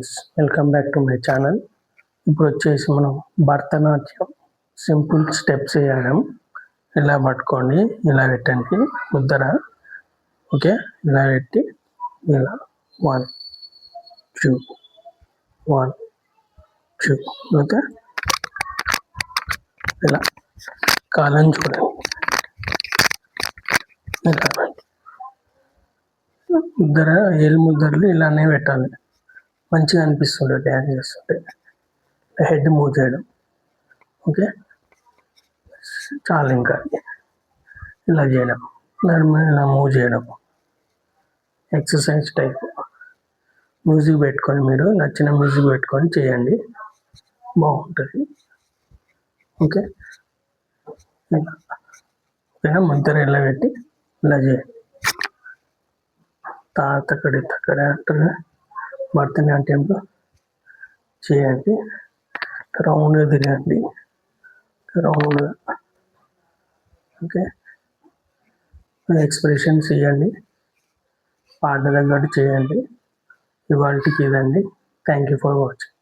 Friends, welcome back to my channel. ఇప్పుడు వచ్చేసి మనం భరతనాట్యం సింపుల్ స్టెప్స్ వేయడం. ఇలా పట్టుకోండి, ఇలా పెట్టండి ముద్దర. ఓకే, ఇలా పెట్టి ఇలా 1 2 1 2. ఓకే, ఇలా కాలం చూడండి. ఇలా ముద్దర, ఏలు ముద్దరలు ఇలానే పెట్టాలి. మంచిగా అనిపిస్తుంది డ్యాన్స్ చేస్తుంటే. హెడ్ మూవ్ చేయడం. ఓకే, చాలు. ఇంకా ఇలా చేయడం, నడుము ఇలా మూవ్ చేయడం, ఎక్సర్సైజ్ టైప్. మ్యూజిక్ పెట్టుకొని, మీరు నచ్చిన మ్యూజిక్ పెట్టుకొని చేయండి, బాగుంటుంది. ఓకే, ఇలా ముద్దర ఇలా పెట్టి ఇలా చేయండి. తక్కడి అంటారు భరతనాట్యంలో. చేయండి, రౌండ్గా తిరగండి, రౌండ్గా. ఓకే, ఎక్స్ప్రెషన్స్ ఇవ్వండి, పాట తగ్గట్టు చేయండి. ఇవాళకి ఇదండి. Thank you for watching.